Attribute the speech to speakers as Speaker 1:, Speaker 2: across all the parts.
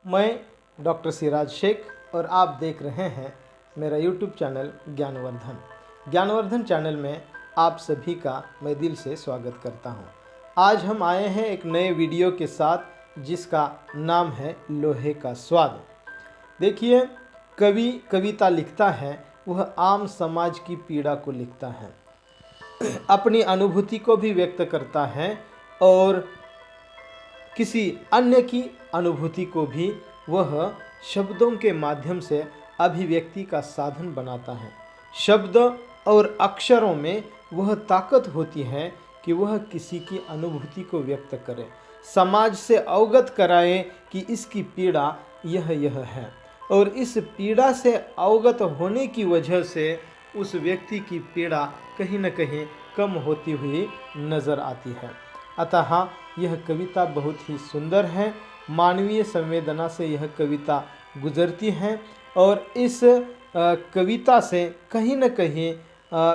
Speaker 1: मैं डॉक्टर सिराज शेख और आप देख रहे हैं मेरा यूट्यूब चैनल ज्ञानवर्धन। ज्ञानवर्धन चैनल में आप सभी का मैं दिल से स्वागत करता हूं। आज हम आए हैं एक नए वीडियो के साथ जिसका नाम है लोहे का स्वाद। देखिए, कवि कविता लिखता है, वह आम समाज की पीड़ा को लिखता है, अपनी अनुभूति को भी व्यक्त करता है और किसी अन्य की अनुभूति को भी वह शब्दों के माध्यम से अभिव्यक्ति का साधन बनाता है। शब्द और अक्षरों में वह ताकत होती है कि वह किसी की अनुभूति को व्यक्त करे, समाज से अवगत कराए कि इसकी पीड़ा यह है और इस पीड़ा से अवगत होने की वजह से उस व्यक्ति की पीड़ा कहीं न कहीं कम होती हुई नज़र आती है। अतः यह कविता बहुत ही सुंदर है, मानवीय संवेदना से यह कविता गुजरती है और इस कविता से कहीं न कहीं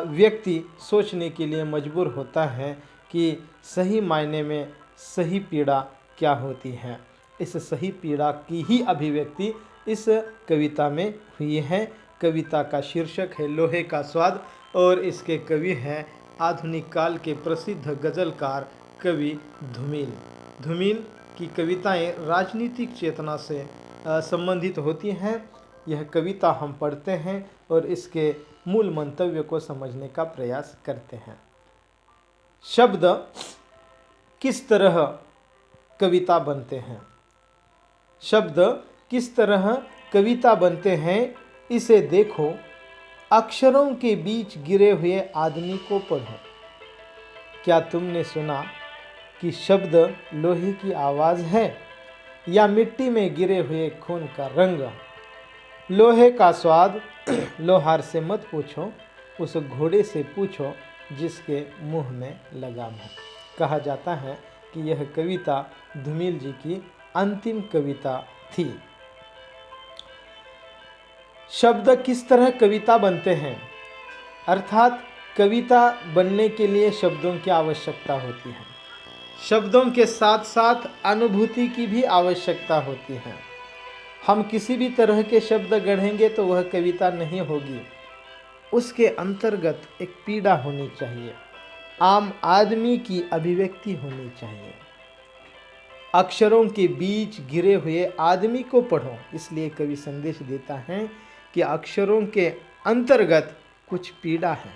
Speaker 1: व्यक्ति सोचने के लिए मजबूर होता है कि सही मायने में सही पीड़ा क्या होती है। इस सही पीड़ा की ही अभिव्यक्ति इस कविता में हुई है। कविता का शीर्षक है लोहे का स्वाद और इसके कवि हैं आधुनिक काल के प्रसिद्ध गज़लकार कवि धूमिल। धूमिल की कविताएं राजनीतिक चेतना से संबंधित होती हैं। यह कविता हम पढ़ते हैं और इसके मूल मंतव्य को समझने का प्रयास करते हैं। शब्द किस तरह कविता बनते हैं? शब्द किस तरह कविता बनते हैं, इसे देखो। अक्षरों के बीच गिरे हुए आदमी को पढ़ो। क्या तुमने सुना कि शब्द लोहे की आवाज़ है या मिट्टी में गिरे हुए खून का रंग? लोहे का स्वाद लोहार से मत पूछो, उस घोड़े से पूछो जिसके मुंह में लगाम है। कहा जाता है कि यह कविता धूमिल जी की अंतिम कविता थी। शब्द किस तरह कविता बनते हैं, अर्थात कविता बनने के लिए शब्दों की आवश्यकता होती है। शब्दों के साथ साथ अनुभूति की भी आवश्यकता होती है। हम किसी भी तरह के शब्द गढ़ेंगे तो वह कविता नहीं होगी, उसके अंतर्गत एक पीड़ा होनी चाहिए, आम आदमी की अभिव्यक्ति होनी चाहिए। अक्षरों के बीच गिरे हुए आदमी को पढ़ो, इसलिए कवि संदेश देता है कि अक्षरों के अंतर्गत कुछ पीड़ा है,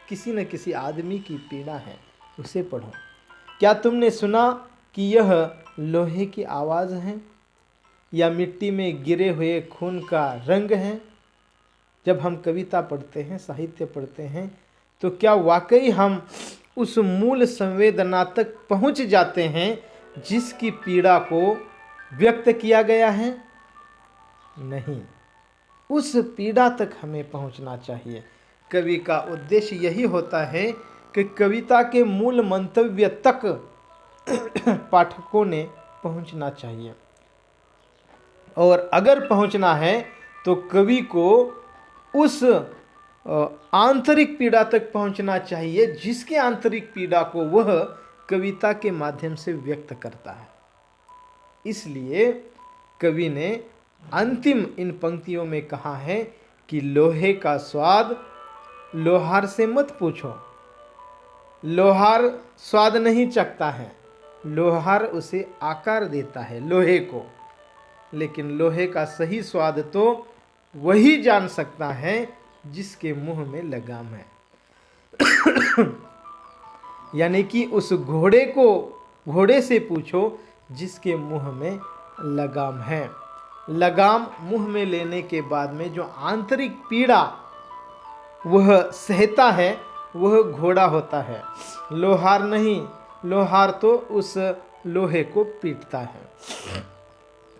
Speaker 1: किसी न किसी आदमी की पीड़ा है, उसे पढ़ो। क्या तुमने सुना कि यह लोहे की आवाज़ है या मिट्टी में गिरे हुए खून का रंग है? जब हम कविता पढ़ते हैं, साहित्य पढ़ते हैं, तो क्या वाकई हम उस मूल संवेदना तक पहुंच जाते हैं जिसकी पीड़ा को व्यक्त किया गया है? नहीं, उस पीड़ा तक हमें पहुंचना चाहिए। कवि का उद्देश्य यही होता है कि कविता के मूल मंतव्य तक पाठकों ने पहुंचना चाहिए और अगर पहुंचना है तो कवि को उस आंतरिक पीड़ा तक पहुंचना चाहिए जिसके आंतरिक पीड़ा को वह कविता के माध्यम से व्यक्त करता है। इसलिए कवि ने अंतिम इन पंक्तियों में कहा है कि लोहे का स्वाद लोहार से मत पूछो। लोहार स्वाद नहीं चखता है, लोहार उसे आकार देता है लोहे को, लेकिन लोहे का सही स्वाद तो वही जान सकता है जिसके मुंह में लगाम है। यानी कि उस घोड़े से पूछो जिसके मुंह में लगाम है। लगाम मुंह में लेने के बाद में जो आंतरिक पीड़ा वह सहता है वह घोड़ा होता है, लोहार नहीं। लोहार तो उस लोहे को पीटता है।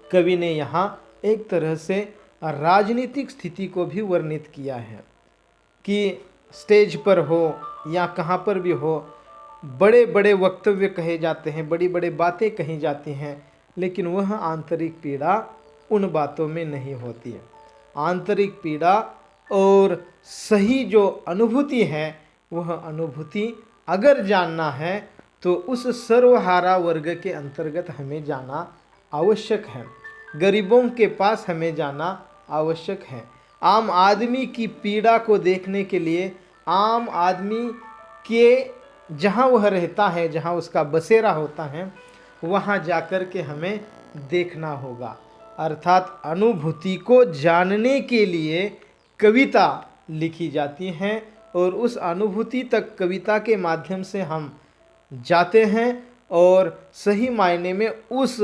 Speaker 1: कवि ने यहाँ एक तरह से राजनीतिक स्थिति को भी वर्णित किया है कि स्टेज पर हो या कहाँ पर भी हो, बड़े बड़े वक्तव्य कहे जाते हैं, बड़ी बड़ी बातें कही जाती हैं, लेकिन वह आंतरिक पीड़ा उन बातों में नहीं होती है। आंतरिक पीड़ा और सही जो अनुभूति है, वह अनुभूति अगर जानना है तो उस सर्वहारा वर्ग के अंतर्गत हमें जाना आवश्यक है। गरीबों के पास हमें जाना आवश्यक है। आम आदमी की पीड़ा को देखने के लिए आम आदमी के जहाँ वह रहता है, जहाँ उसका बसेरा होता है, वहाँ जाकर के हमें देखना होगा। अर्थात अनुभूति को जानने के लिए कविता लिखी जाती हैं और उस अनुभूति तक कविता के माध्यम से हम जाते हैं और सही मायने में उस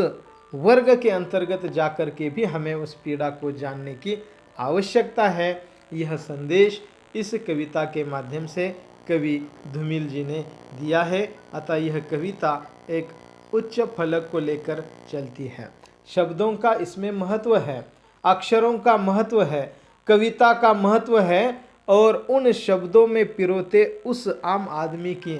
Speaker 1: वर्ग के अंतर्गत जाकर के भी हमें उस पीड़ा को जानने की आवश्यकता है। यह संदेश इस कविता के माध्यम से कवि धूमिल जी ने दिया है। अतः यह कविता एक उच्च फलक को लेकर चलती है। शब्दों का इसमें महत्व है, अक्षरों का महत्व है, कविता का महत्व है और उन शब्दों में पिरोते उस आम आदमी की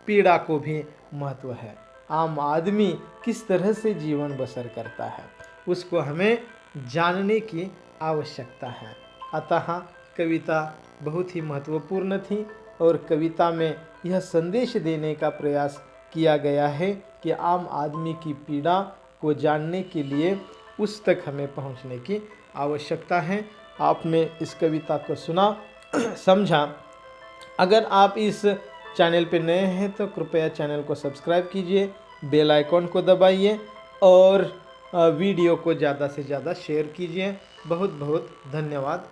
Speaker 1: पीड़ा को भी महत्व है। आम आदमी किस तरह से जीवन बसर करता है, उसको हमें जानने की आवश्यकता है। अतः कविता बहुत ही महत्वपूर्ण थी और कविता में यह संदेश देने का प्रयास किया गया है कि आम आदमी की पीड़ा को जानने के लिए उस तक हमें पहुंचने की आवश्यकता है। आपने इस कविता को सुना, समझा। अगर आप इस चैनल पर नए हैं तो कृपया चैनल को सब्सक्राइब कीजिए, बेल आइकॉन को दबाइए और वीडियो को ज़्यादा से ज़्यादा शेयर कीजिए। बहुत बहुत धन्यवाद।